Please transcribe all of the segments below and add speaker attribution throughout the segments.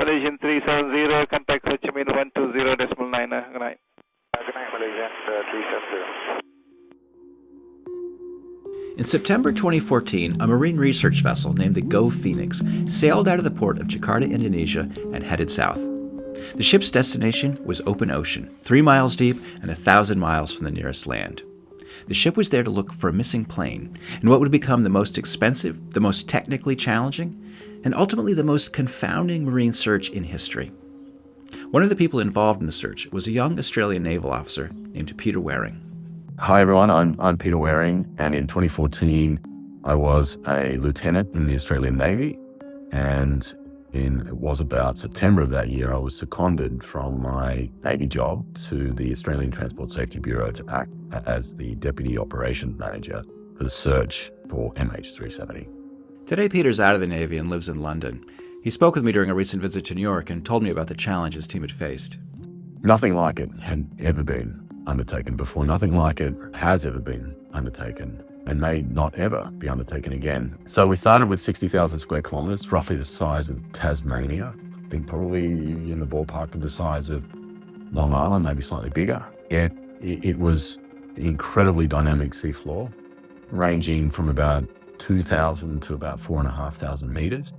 Speaker 1: Malaysian 370, contact Ho Chi Minh 120.9. Good night.
Speaker 2: Good night, Malaysian 370.
Speaker 3: In September 2014, a marine research vessel named the Go Phoenix sailed out of the port of Jakarta, Indonesia, and headed south. The ship's destination was open ocean, 3 miles deep and 1,000 miles from the nearest land. The ship was there to look for a missing plane in what would become the most expensive, the most technically challenging, and ultimately the most confounding marine search in history. One of the people involved in the search was a young Australian naval officer named Peter Waring.
Speaker 4: Hi everyone, I'm Peter Waring, and in 2014 I was a lieutenant in the Australian Navy, and it was about September of that year I was seconded from my Navy job to the Australian Transport Safety Bureau to act as the Deputy Operations Manager for the search for MH370.
Speaker 3: Today Peter's out of the Navy and lives in London. He spoke with me during a recent visit to New York and told me about the challenge his team had faced.
Speaker 4: Nothing like it had ever been undertaken before. Nothing like it has ever been undertaken and may not ever be undertaken again. So we started with 60,000 square kilometers, roughly the size of Tasmania. I think probably in the ballpark of the size of Long Island, maybe slightly bigger. It was an incredibly dynamic seafloor, ranging from about 2,000 to about 4,500 meters.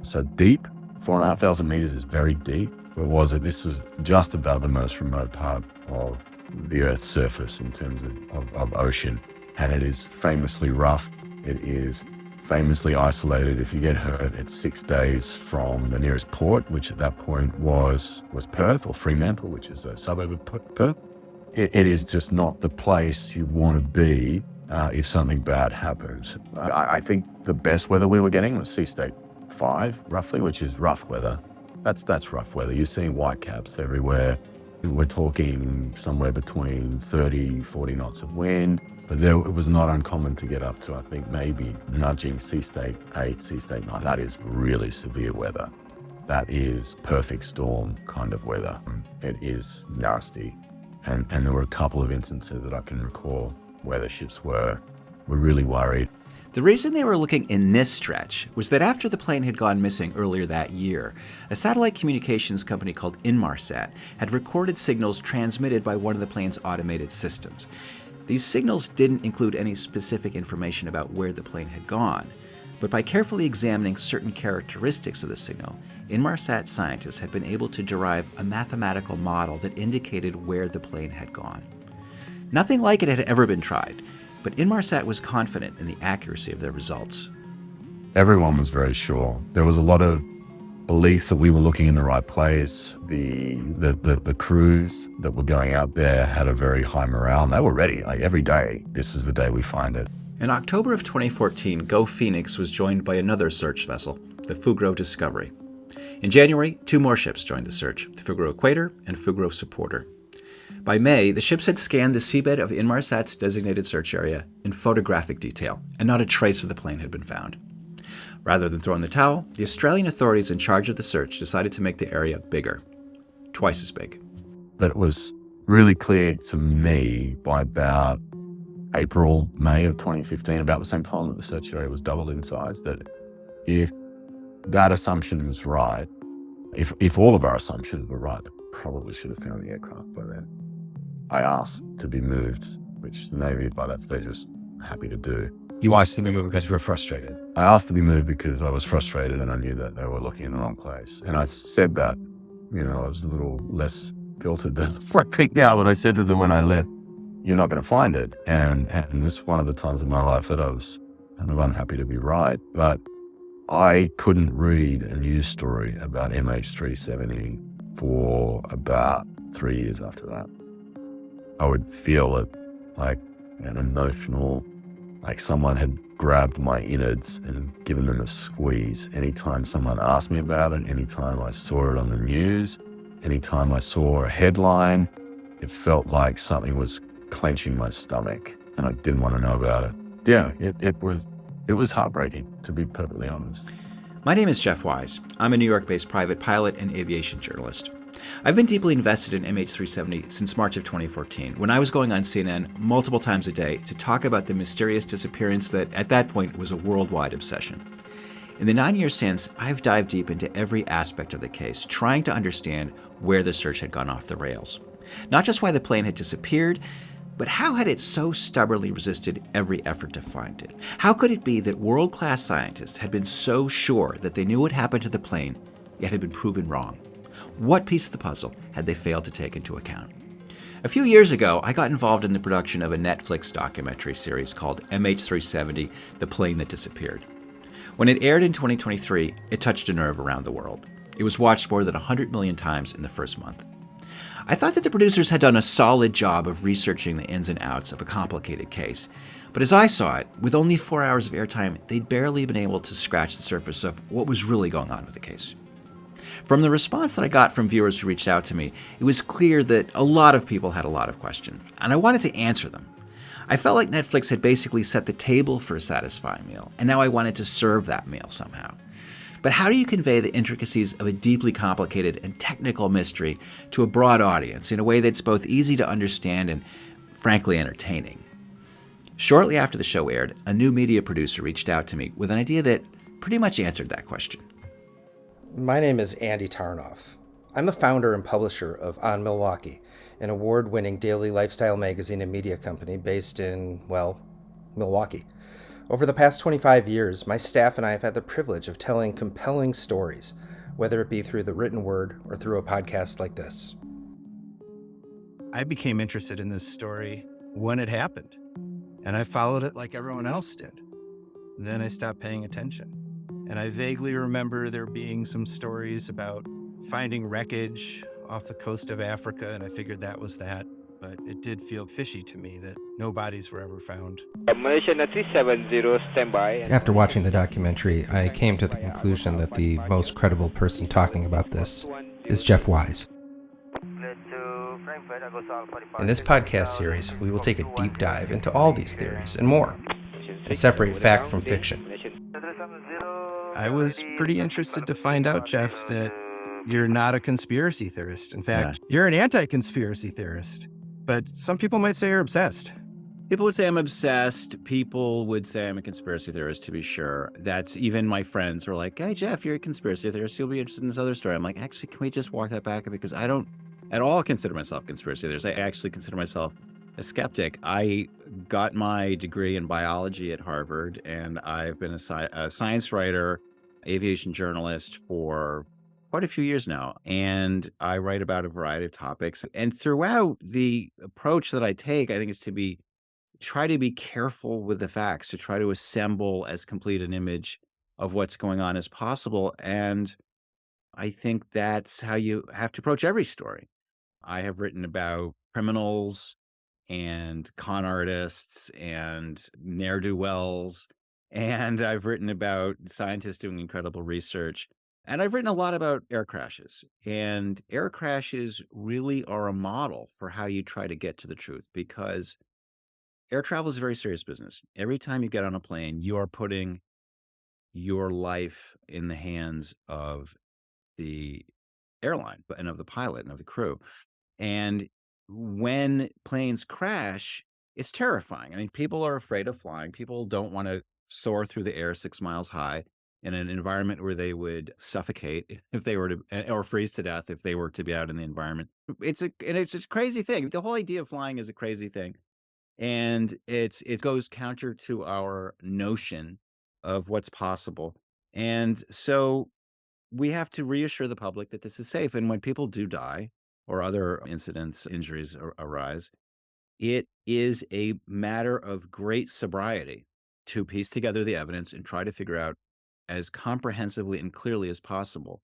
Speaker 4: So deep, 4,500 meters is very deep. Where was it? This is just above the most remote part of the Earth's surface in terms of ocean. And it is famously rough. It is famously isolated. If you get hurt, it's 6 days from the nearest port, which at that point was Perth or Fremantle, which is a suburb of Perth. It is just not the place you want to be if something bad happens. I think the best weather we were getting was Sea State 5, roughly, which is rough weather. That's rough weather. You're seeing whitecaps everywhere. We're talking somewhere between 30, 40 knots of wind. But it was not uncommon to get up to, I think, maybe nudging Sea State 8, Sea State 9. That is really severe weather. That is perfect storm kind of weather. It is nasty. And there were a couple of instances that I can recall where the ships were really worried.
Speaker 3: The reason they were looking in this stretch was that after the plane had gone missing earlier that year, a satellite communications company called Inmarsat had recorded signals transmitted by one of the plane's automated systems. These signals didn't include any specific information about where the plane had gone, but by carefully examining certain characteristics of the signal, Inmarsat scientists had been able to derive a mathematical model that indicated where the plane had gone. Nothing like it had ever been tried, but Inmarsat was confident in the accuracy of their results.
Speaker 4: Everyone was very sure. There was a lot of belief that we were looking in the right place. The crews that were going out there had a very high morale, and they were ready. Like every day, this is the day we find it.
Speaker 3: In October of 2014, Go Phoenix was joined by another search vessel, the Fugro Discovery. In January, 2 more ships joined the search, the Fugro Equator and Fugro Supporter. By May, the ships had scanned the seabed of Inmarsat's designated search area in photographic detail, and not a trace of the plane had been found. Rather than throwing the towel, the Australian authorities in charge of the search decided to make the area bigger, twice as big.
Speaker 4: But it was really clear to me by about April, May of 2015, about the same time that the search area was doubled in size, that if that assumption was right, if all of our assumptions were right, we probably should have found the aircraft by then. I asked to be moved, which the Navy by that stage was happy to do.
Speaker 5: You asked to be moved because you were frustrated?
Speaker 4: I asked to be moved because I was frustrated and I knew that they were looking in the wrong place. And I said that, I was a little less filtered than I think now, but I said to them when I left, you're not going to find it. And this is one of the times in my life that I was kind of unhappy to be right. But I couldn't read a news story about MH370 for about 3 years after that. I would feel it like an emotional, like someone had grabbed my innards and given them a squeeze. Anytime someone asked me about it, anytime I saw it on the news, anytime I saw a headline, it felt like something was clenching my stomach and I didn't want to know about it. Yeah, it was heartbreaking, to be perfectly honest.
Speaker 3: My name is Jeff Wise. I'm a New York-based private pilot and aviation journalist. I've been deeply invested in MH370 since March of 2014, when I was going on CNN multiple times a day to talk about the mysterious disappearance that, at that point, was a worldwide obsession. In the 9 years since, I've dived deep into every aspect of the case, trying to understand where the search had gone off the rails. Not just why the plane had disappeared, but how had it so stubbornly resisted every effort to find it? How could it be that world-class scientists had been so sure that they knew what happened to the plane, yet had been proven wrong? What piece of the puzzle had they failed to take into account? A few years ago, I got involved in the production of a Netflix documentary series called MH370, The Plane That Disappeared. When it aired in 2023, it touched a nerve around the world. It was watched more than 100 million times in the first month. I thought that the producers had done a solid job of researching the ins and outs of a complicated case, but as I saw it, with only 4 hours of airtime, they'd barely been able to scratch the surface of what was really going on with the case. From the response that I got from viewers who reached out to me, it was clear that a lot of people had a lot of questions, and I wanted to answer them. I felt like Netflix had basically set the table for a satisfying meal, and now I wanted to serve that meal somehow. But how do you convey the intricacies of a deeply complicated and technical mystery to a broad audience in a way that's both easy to understand and, frankly, entertaining? Shortly after the show aired, a new media producer reached out to me with an idea that pretty much answered that question.
Speaker 6: My name is Andy Tarnoff. I'm the founder and publisher of OnMilwaukee, an award-winning daily lifestyle magazine and media company based in, well, Milwaukee. Over the past 25 years, my staff and I have had the privilege of telling compelling stories, whether it be through the written word or through a podcast like this.
Speaker 7: I became interested in this story when it happened, and I followed it like everyone else did. Then I stopped paying attention. And I vaguely remember there being some stories about finding wreckage off the coast of Africa, and I figured that was that. But it did feel fishy to me that no bodies were ever found.
Speaker 2: Malaysian 370, standby.
Speaker 8: After watching the documentary, I came to the conclusion that the most credible person talking about this is Jeff Wise. In this podcast series, we will take a deep dive into all these theories and more, and separate fact from fiction.
Speaker 7: I was pretty interested to find out, Jeff, that you're not a conspiracy theorist. In fact, you're an anti-conspiracy theorist. But some people might say you're obsessed.
Speaker 3: People would say I'm obsessed. People would say I'm a conspiracy theorist, to be sure. That's even my friends were like, hey, Jeff, you're a conspiracy theorist. You'll be interested in this other story. I'm like, actually, can we just walk that back? Because I don't at all consider myself a conspiracy theorist. I actually consider myself a skeptic. I got my degree in biology at Harvard, and I've been a science writer, aviation journalist for quite a few years now. And I write about a variety of topics. And throughout, the approach that I take, I think, is to try to be careful with the facts, to try to assemble as complete an image of what's going on as possible. And I think that's how you have to approach every story. I have written about criminals and con artists and ne'er-do-wells, and I've written about scientists doing incredible research, and I've written a lot about air crashes. And air crashes really are a model for how you try to get to the truth, because air travel is a very serious business. Every time you get on a plane, you are putting your life in the hands of the airline and of the pilot and of the crew. And when planes crash, it's terrifying. I mean, people are afraid of flying. People don't want to soar through the air 6 miles high in an environment where they would suffocate if they were to, or freeze to death if they were to be out in the environment. It's a crazy thing. The whole idea of flying is a crazy thing. And it goes counter to our notion of what's possible. And so we have to reassure the public that this is safe. And when people do die or other incidents, injuries arise, it is a matter of great sobriety to piece together the evidence and try to figure out as comprehensively and clearly as possible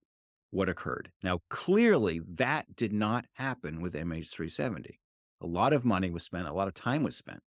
Speaker 3: what occurred. Now, clearly, that did not happen with MH370. A lot of money was spent, a lot of time was spent,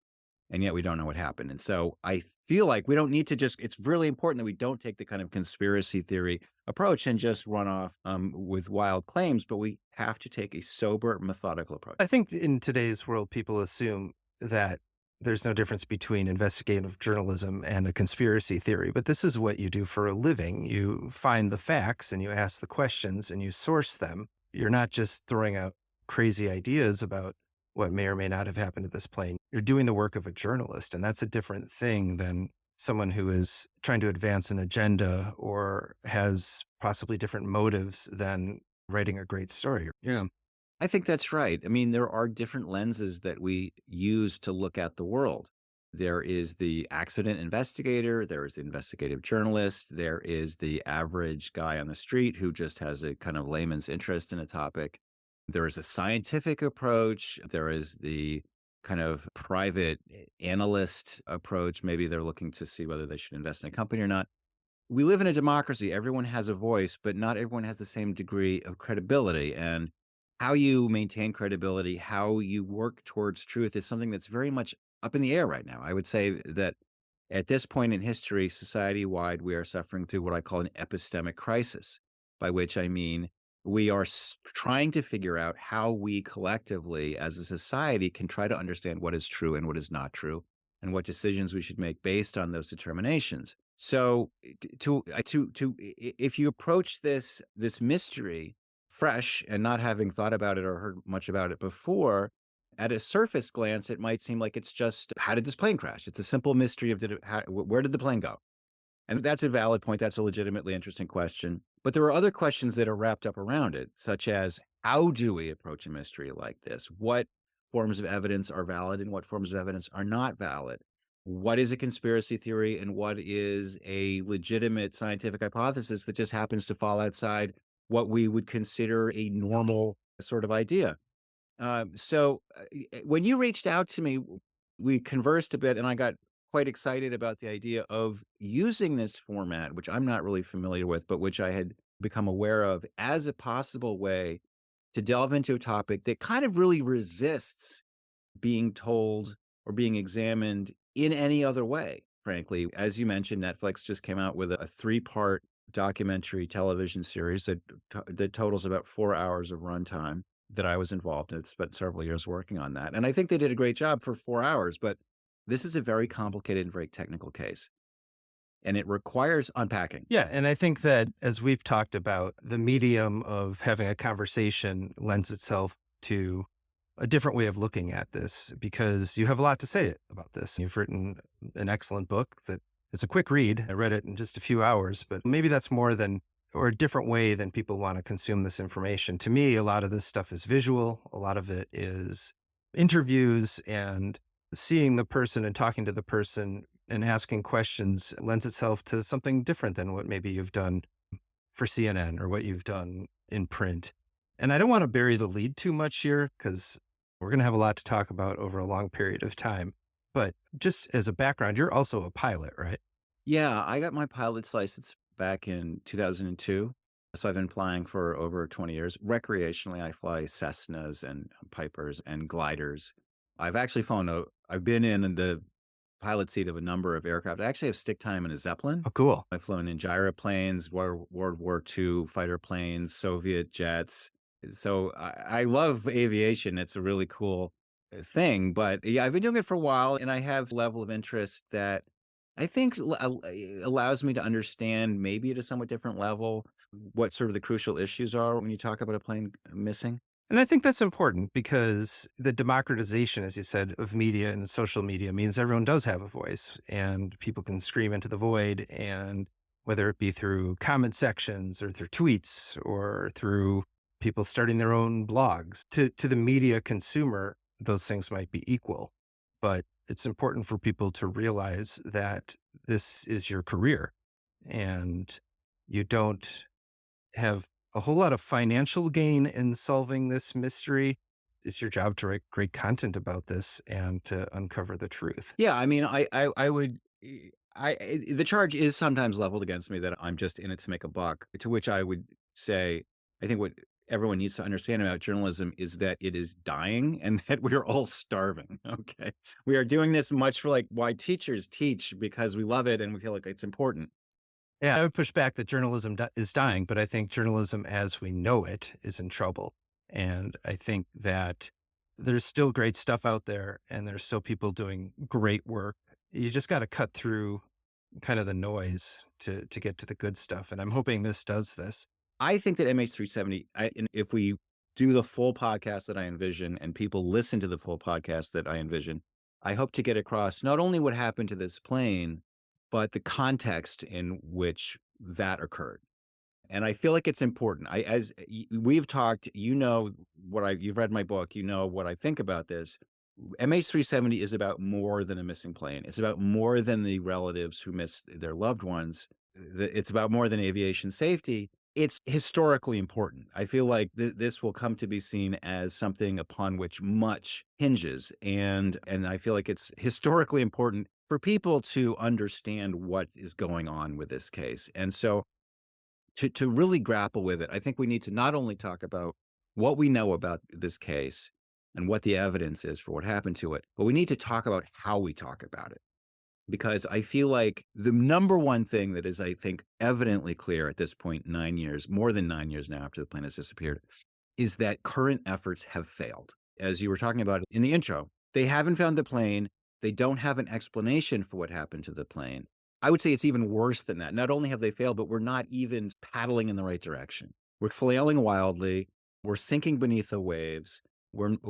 Speaker 3: and yet we don't know what happened. And so I feel like we don't need to it's really important that we don't take the kind of conspiracy theory approach and just run off with wild claims, but we have to take a sober, methodical approach.
Speaker 7: I think in today's world, people assume that there's no difference between investigative journalism and a conspiracy theory, but this is what you do for a living. You find the facts and you ask the questions and you source them. You're not just throwing out crazy ideas about what may or may not have happened to this plane. You're doing the work of a journalist, and that's a different thing than someone who is trying to advance an agenda or has possibly different motives than writing a great story. Yeah.
Speaker 3: I think that's right. I mean, there are different lenses that we use to look at the world. There is the accident investigator, there is the investigative journalist, there is the average guy on the street who just has a kind of layman's interest in a topic. There is a scientific approach, there is the kind of private analyst approach. Maybe they're looking to see whether they should invest in a company or not. We live in a democracy. Everyone has a voice, but not everyone has the same degree of credibility. And how you maintain credibility, how you work towards truth is something that's very much up in the air right now. I would say that at this point in history, society wide, we are suffering through what I call an epistemic crisis, by which I mean we are trying to figure out how we collectively as a society can try to understand what is true and what is not true and what decisions we should make based on those determinations. So if you approach this mystery fresh and not having thought about it or heard much about it before, at a surface glance, it might seem like it's just, how did this plane crash? It's a simple mystery of where did the plane go? And that's a valid point. That's a legitimately interesting question. But there are other questions that are wrapped up around it, such as how do we approach a mystery like this? What forms of evidence are valid and what forms of evidence are not valid? What is a conspiracy theory and what is a legitimate scientific hypothesis that just happens to fall outside what we would consider a normal sort of idea? When you reached out to me, we conversed a bit and I got quite excited about the idea of using this format, which I'm not really familiar with, but which I had become aware of as a possible way to delve into a topic that kind of really resists being told or being examined in any other way, frankly. As you mentioned, Netflix just came out with a 3-part documentary television series that totals about 4 hours of runtime that I was involved in. I spent several years working on that. And I think they did a great job for 4 hours, but this is a very complicated and very technical case. And it requires unpacking.
Speaker 7: Yeah. And I think that as we've talked about, the medium of having a conversation lends itself to a different way of looking at this because you have a lot to say about this. You've written an excellent book that it's a quick read. I read it in just a few hours, but maybe that's more than or a different way than people want to consume this information. To me, a lot of this stuff is visual. A lot of it is interviews and seeing the person and talking to the person and asking questions lends itself to something different than what maybe you've done for CNN or what you've done in print. And I don't want to bury the lead too much here because we're going to have a lot to talk about over a long period of time. But just as a background, you're also a pilot, right?
Speaker 3: Yeah, I got my pilot's license back in 2002. So I've been flying for over 20 years. Recreationally, I fly Cessnas and Pipers and gliders. I've actually I've been in the pilot seat of a number of aircraft. I actually have stick time in a Zeppelin.
Speaker 7: Oh, cool.
Speaker 3: I've flown in gyroplanes, World War II fighter planes, Soviet jets. So I love aviation. It's a really cool thing. But yeah, I've been doing it for a while and I have a level of interest that I think allows me to understand maybe at a somewhat different level what sort of the crucial issues are when you talk about a plane missing.
Speaker 7: And I think that's important because the democratization, as you said, of media and social media means everyone does have a voice and people can scream into the void. And whether it be through comment sections or through tweets or through people starting their own blogs, to the media consumer, those things might be equal. But it's important for people to realize that this is your career and you don't have a whole lot of financial gain in solving this mystery. It's your job to write great content about this and to uncover the truth.
Speaker 3: Yeah, I mean, the charge is sometimes leveled against me that I'm just in it to make a buck, to which I would say, I think what everyone needs to understand about journalism is that it is dying and that we're all starving. Okay. We are doing this much for like why teachers teach because we love it and we feel like it's important.
Speaker 7: Yeah, I would push back that journalism is dying, but I think journalism as we know it is in trouble. And I think that there's still great stuff out there and there's still people doing great work. You just got to cut through kind of the noise to get to the good stuff. And I'm hoping this does this.
Speaker 3: I think that MH370, if we do the full podcast that I envision and people listen to the full podcast that I envision, I hope to get across not only what happened to this plane, but the context in which that occurred. And I feel like it's important. As we've talked, you've read my book, you know what I think about this. MH370 is about more than a missing plane. It's about more than the relatives who missed their loved ones. It's about more than aviation safety. It's historically important. I feel like this will come to be seen as something upon which much hinges, and I feel like it's historically important for people to understand what is going on with this case. And so to really grapple with it, I think we need to not only talk about what we know about this case and what the evidence is for what happened to it, but we need to talk about how we talk about it. Because I feel like the number one thing that is, I think, evidently clear at this point, 9 years, more than 9 years now after the plane has disappeared, is that current efforts have failed. As you were talking about in the intro, they haven't found the plane. They don't have an explanation for what happened to the plane. I would say it's even worse than that. Not only have they failed, but we're not even paddling in the right direction. We're flailing wildly. We're sinking beneath the waves.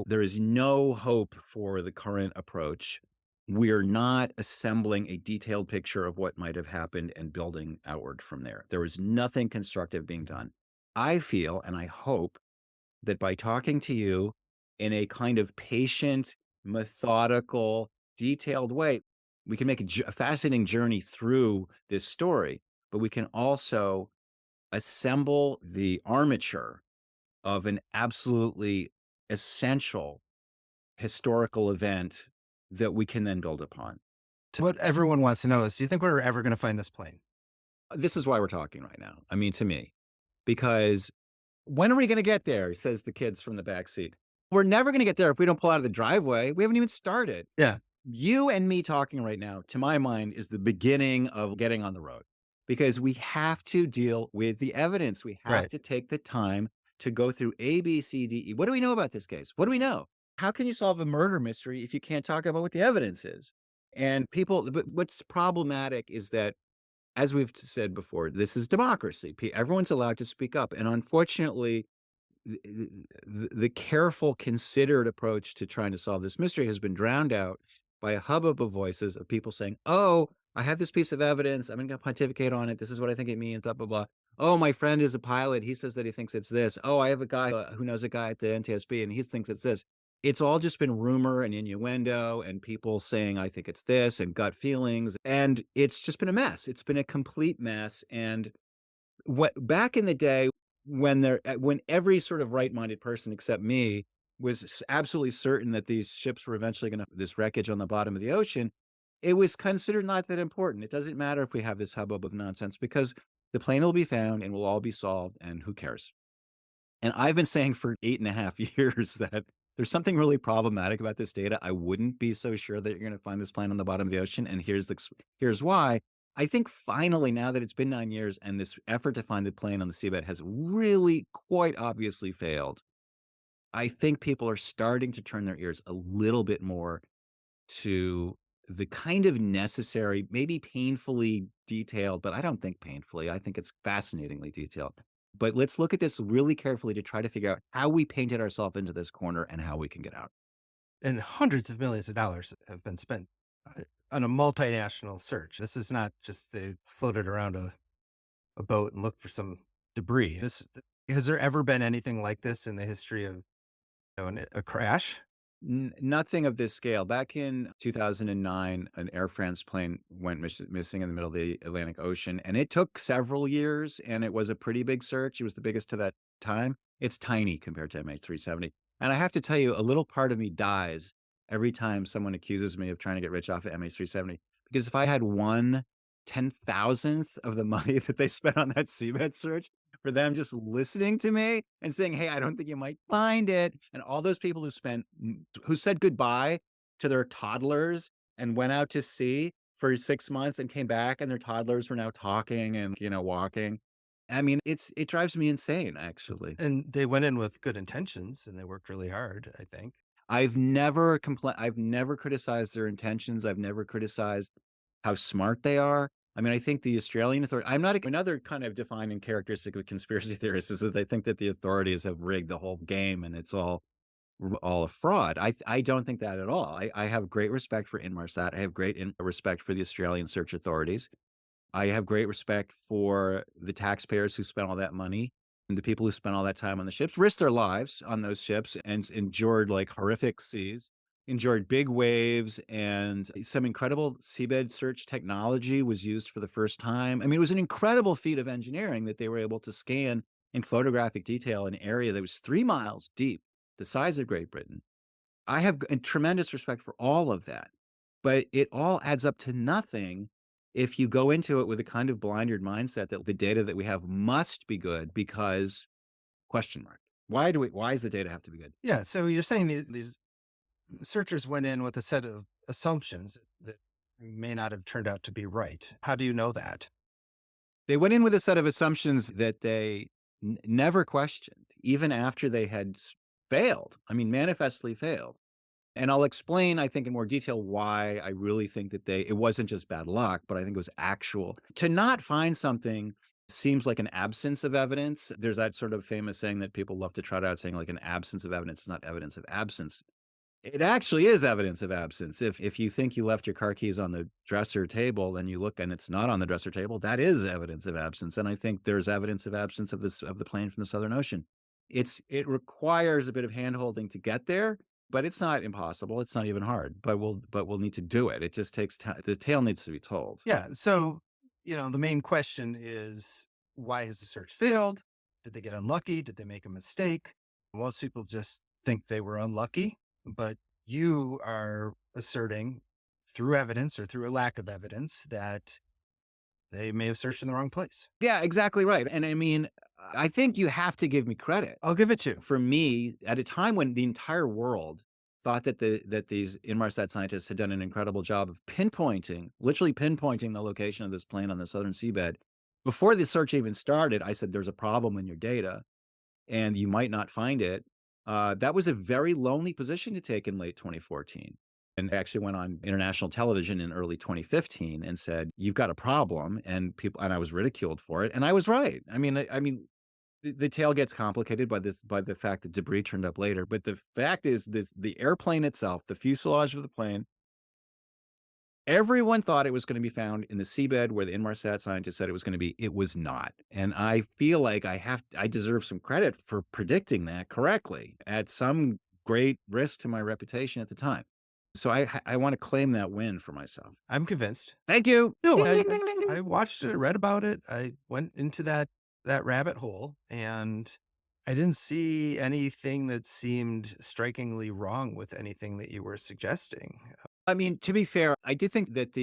Speaker 3: There is no hope for the current approach. We're not assembling a detailed picture of what might have happened and building outward from there. There is nothing constructive being done. I feel, and I hope, that by talking to you in a kind of patient, methodical, detailed way, we can make a fascinating journey through this story, but we can also assemble the armature of an absolutely essential historical event that we can then build upon.
Speaker 7: What everyone wants to know is, do you think we're ever going to find this plane?
Speaker 3: This is why we're talking right now. I mean, to me, because when are we going to get there? Says the kids from the back seat. We're never going to get there if we don't pull out of the driveway. We haven't even started.
Speaker 7: Yeah.
Speaker 3: You and me talking right now, to my mind, is the beginning of getting on the road, because we have to deal with the evidence. We have to take the time to go through A, B, C, D, E. What do we know about this case? What do we know? How can you solve a murder mystery if you can't talk about what the evidence is? And but what's problematic is that, as we've said before, this is democracy. Everyone's allowed to speak up. And unfortunately, the careful, considered approach to trying to solve this mystery has been drowned out by a hubbub of voices of people saying, oh, I have this piece of evidence. I'm going to pontificate on it. This is what I think it means, blah, blah, blah. Oh, my friend is a pilot. He says that he thinks it's this. Oh, I have a guy who knows a guy at the NTSB and he thinks it's this. It's all just been rumor and innuendo and people saying, I think it's this, and gut feelings. And it's just been a mess. It's been a complete mess. And back in the day, when every sort of right-minded person except me was absolutely certain that these ships were eventually going to this wreckage on the bottom of the ocean, it was considered not that important. It doesn't matter if we have this hubbub of nonsense, because the plane will be found and will all be solved, and who cares? And I've been saying for 8.5 years that there's something really problematic about this data. I wouldn't be so sure that you're going to find this plane on the bottom of the ocean, and here's why. I think finally, now that it's been 9 years and this effort to find the plane on the seabed has really quite obviously failed, I think people are starting to turn their ears a little bit more to the kind of necessary, maybe painfully detailed, but I don't think painfully. I think it's fascinatingly detailed. But let's look at this really carefully to try to figure out how we painted ourselves into this corner and how we can get out.
Speaker 7: And hundreds of millions of dollars have been spent on a multinational search. This is not just they floated around a boat and looked for some debris. Has there ever been anything like this in the history of a crash?
Speaker 3: Nothing of this scale. Back in 2009, an Air France plane went missing in the middle of the Atlantic Ocean, and it took several years, and it was a pretty big search. It was the biggest to that time. It's tiny compared to MH370. And I have to tell you, a little part of me dies every time someone accuses me of trying to get rich off of MH370, because if I had 1/10,000th of the money that they spent on that seabed search, for them just listening to me and saying, hey, I don't think you might find it. And all those people who said goodbye to their toddlers and went out to sea for 6 months and came back, and their toddlers were now talking and, walking. I mean, it drives me insane, actually.
Speaker 7: And they went in with good intentions and they worked really hard, I think.
Speaker 3: I've never criticized their intentions. I've never criticized how smart they are. I mean, I think the Australian authority, another kind of defining characteristic of conspiracy theorists is that they think that the authorities have rigged the whole game and it's all all a fraud. I don't think that at all. I have great respect for Inmarsat. I have great respect for the Australian search authorities. I have great respect for the taxpayers who spent all that money and the people who spent all that time on the ships, risked their lives on those ships and endured like horrific seas, endured big waves, and some incredible seabed search technology was used for the first time. I mean, it was an incredible feat of engineering that they were able to scan in photographic detail an area that was 3 miles deep, the size of Great Britain. I have tremendous respect for all of that, but it all adds up to nothing if you go into it with a kind of blinded mindset that the data that we have must be good because question mark. Why does the data have to be good?
Speaker 7: Yeah. So you're saying these searchers went in with a set of assumptions that may not have turned out to be right. How do you know that?
Speaker 3: They went in with a set of assumptions that they never questioned, even after they had failed. I mean, manifestly failed. And I'll explain, I think, in more detail why I really think that it wasn't just bad luck, but I think it was actual. To not find something seems like an absence of evidence. There's that sort of famous saying that people love to trot out saying like an absence of evidence is not evidence of absence. It actually is evidence of absence. If you think you left your car keys on the dresser table and you look and it's not on the dresser table, that is evidence of absence. And I think there's evidence of absence of the plane from the Southern Ocean. It requires a bit of handholding to get there, but it's not impossible. It's not even hard. But we'll need to do it. It just takes time. The tale needs to be told.
Speaker 7: Yeah. So, the main question is, why has the search failed? Did they get unlucky? Did they make a mistake? Most people just think they were unlucky, but you are asserting through evidence or through a lack of evidence that they may have searched in the wrong place.
Speaker 3: Yeah, exactly right. And I mean, I think you have to give me credit.
Speaker 7: I'll give it to you.
Speaker 3: For me, at a time when the entire world thought that these Inmarsat scientists had done an incredible job of literally pinpointing the location of this plane on the southern seabed. Before the search even started, I said, there's a problem in your data and you might not find it. That was a very lonely position to take in late 2014. And I actually went on international television in early 2015 and said, you've got a problem. And I was ridiculed for it. And I was right. I mean, the tale gets complicated by the fact that debris turned up later. But the fact is the airplane itself, the fuselage of the plane, everyone thought it was going to be found in the seabed where the Inmarsat scientists said it was going to be. It was not. And I feel like I deserve some credit for predicting that correctly at some great risk to my reputation at the time. So I want to claim that win for myself.
Speaker 7: I'm convinced.
Speaker 3: Thank you.
Speaker 7: No, I watched it, read about it. I went into that rabbit hole and I didn't see anything that seemed strikingly wrong with anything that you were suggesting.
Speaker 3: I mean, to be fair, I did think that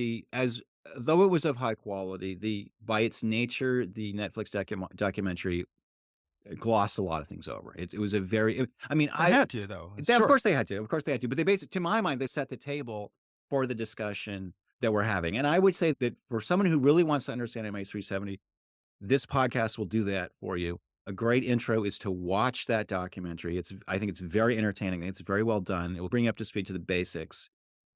Speaker 3: though it was of high quality, by its nature, the Netflix documentary glossed a lot of things over. It was a very,
Speaker 7: I had to though.
Speaker 3: Of course they had to. But they basically, to my mind, they set the table for the discussion that we're having. And I would say that for someone who really wants to understand MH370, this podcast will do that for you. A great intro is to watch that documentary. I think it's very entertaining. It's very well done. It will bring you up to speed to the basics,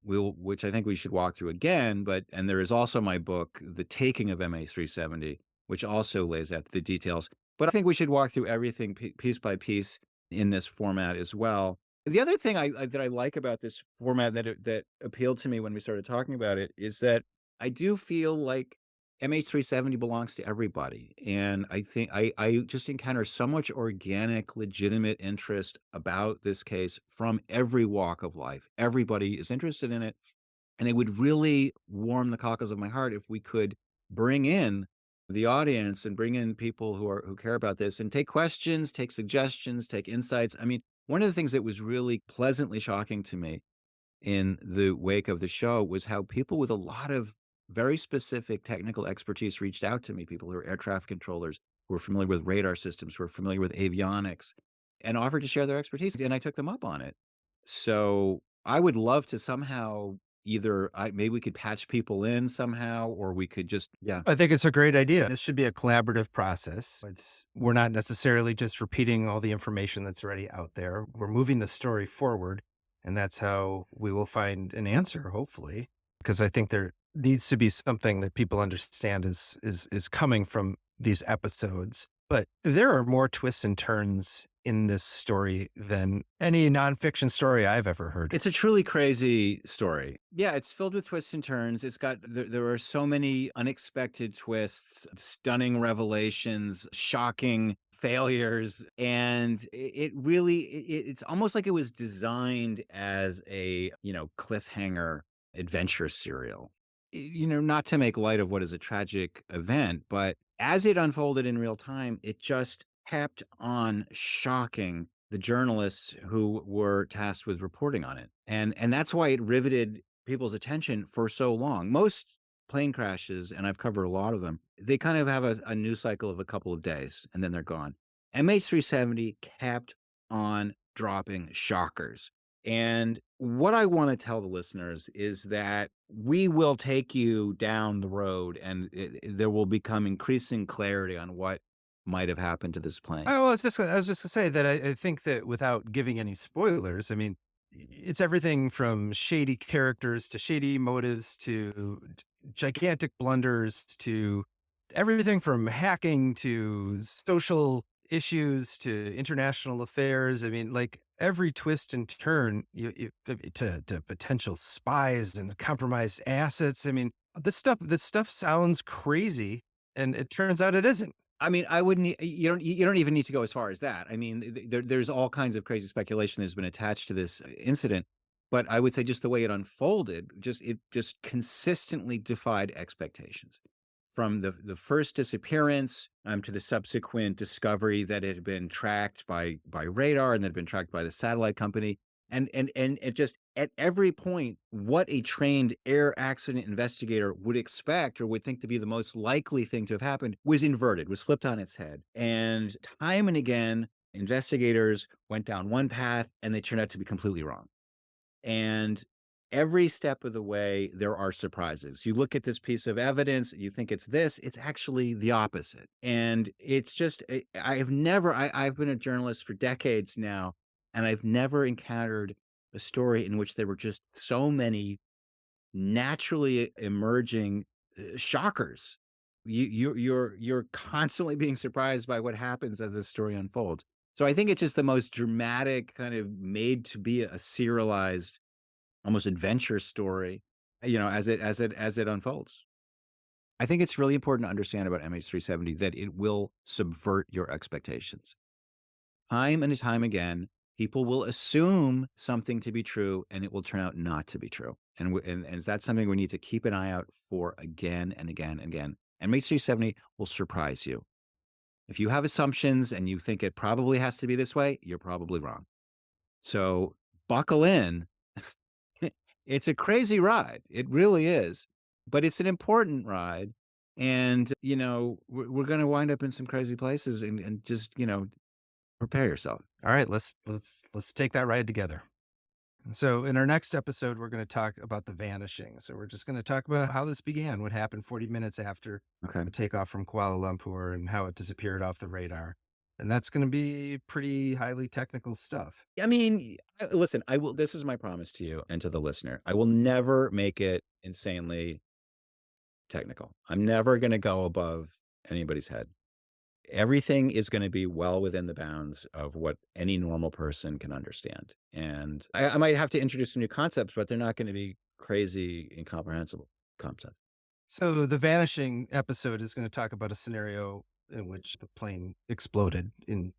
Speaker 3: which I think we should walk through again. And there is also my book, The Taking of MH370, which also lays out the details. But I think we should walk through everything piece by piece in this format as well. The other thing that I like about this format that appealed to me when we started talking about it is that I do feel like MH370 belongs to everybody. And I think I just encounter so much organic, legitimate interest about this case from every walk of life. Everybody is interested in it. And it would really warm the cockles of my heart if we could bring in the audience and bring in people who care about this and take questions, take suggestions, take insights. I mean, one of the things that was really pleasantly shocking to me in the wake of the show was how people with a lot of very specific technical expertise reached out to me, people who are air traffic controllers, who are familiar with radar systems, who are familiar with avionics, and offered to share their expertise. And I took them up on it. So I would love to somehow maybe we could patch people in somehow, or we could just,
Speaker 7: I think it's a great idea. This should be a collaborative process. We're not necessarily just repeating all the information that's already out there. We're moving the story forward, and that's how we will find an answer, hopefully, because I think there needs to be something that people understand is coming from these episodes. But there are more twists and turns in this story than any nonfiction story I've ever heard.
Speaker 3: It's a truly crazy story. Yeah, it's filled with twists and turns. There are so many unexpected twists, stunning revelations, shocking failures, and it's almost like it was designed as a, cliffhanger adventure serial. Not to make light of what is a tragic event, but as it unfolded in real time, it just kept on shocking the journalists who were tasked with reporting on it. And that's why it riveted people's attention for so long. Most plane crashes, and I've covered a lot of them, they kind of have a news cycle of a couple of days and then they're gone. MH370 kept on dropping shockers. And what I want to tell the listeners is that we will take you down the road and there will become increasing clarity on what might have happened to this plane.
Speaker 7: I was just going to say that I think that without giving any spoilers, I mean, it's everything from shady characters to shady motives to gigantic blunders to everything from hacking to social issues to international affairs. I mean, like every twist and turn to potential spies and compromised assets. I mean, this stuff sounds crazy, and it turns out it isn't.
Speaker 3: I mean, you don't even need to go as far as that. I mean, there's all kinds of crazy speculation that's been attached to this incident, but I would say just the way it unfolded, it just consistently defied expectations. From the first disappearance to the subsequent discovery that it had been tracked by radar and that had been tracked by the satellite company. And it just at every point, what a trained air accident investigator would expect or would think to be the most likely thing to have happened was inverted, was flipped on its head. And time and again, investigators went down one path and they turned out to be completely wrong. And every step of the way, there are surprises. You look at this piece of evidence, you think it's this, it's actually the opposite. And it's just, I've been a journalist for decades now, and I've never encountered a story in which there were just so many naturally emerging shockers. You're constantly being surprised by what happens as this story unfolds. So I think it's just the most dramatic kind of made to be a serialized, almost adventure story, as it unfolds. I think it's really important to understand about MH370 that it will subvert your expectations. Time and time again, people will assume something to be true, and it will turn out not to be true. And that's something we need to keep an eye out for again and again and again. MH370 will surprise you. If you have assumptions and you think it probably has to be this way, you're probably wrong. So buckle in. It's a crazy ride. It really is. But it's an important ride. And, we're going to wind up in some crazy places and just, prepare yourself.
Speaker 7: All right, let's take that ride together. So in our next episode, we're going to talk about the vanishing. So we're just going to talk about how this began, what happened 40 minutes after the takeoff from Kuala Lumpur and how it disappeared off the radar. And that's going to be pretty highly technical stuff.
Speaker 3: I mean, listen, this is my promise to you and to the listener. I will never make it insanely technical. I'm never going to go above anybody's head. Everything is going to be well within the bounds of what any normal person can understand. And I might have to introduce some new concepts, but they're not going to be crazy, incomprehensible concepts.
Speaker 7: So the vanishing episode is going to talk about a scenario in which the plane exploded in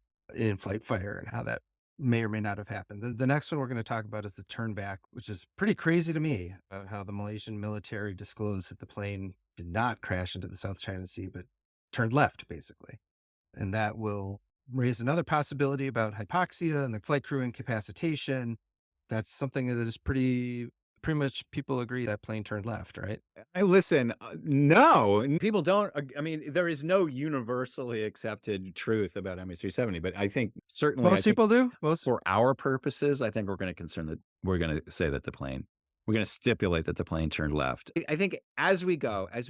Speaker 7: flight fire and how that may or may not have happened. The next one we're going to talk about is the turn back, which is pretty crazy to me, about how the Malaysian military disclosed that the plane did not crash into the South China Sea, but turned left, basically. And that will raise another possibility about hypoxia and the flight crew incapacitation. That's something that is pretty much people agree that plane turned left, right?
Speaker 3: Listen, no, people don't. I mean, there is no universally accepted truth about MH370, but I think certainly
Speaker 7: most people do.
Speaker 3: For our purposes, I think we're going to say that we're going to stipulate that the plane turned left. I think as we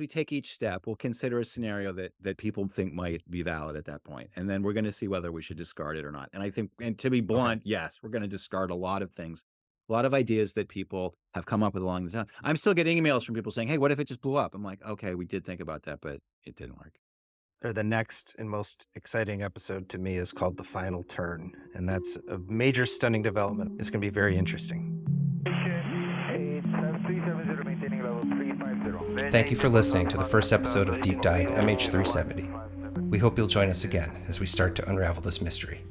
Speaker 3: take each step, we'll consider a scenario that people think might be valid at that point. And then we're going to see whether we should discard it or not. And I think, and to be blunt, yes, we're going to discard a lot of things, a lot of ideas that people have come up with along the time. I'm still getting emails from people saying, hey, what if it just blew up? I'm like, okay, we did think about that, but it didn't work.
Speaker 7: The next and most exciting episode to me is called The Final Turn, and that's a major stunning development. It's going to be very interesting.
Speaker 8: Thank you for listening to the first episode of Deep Dive MH370. We hope you'll join us again as we start to unravel this mystery.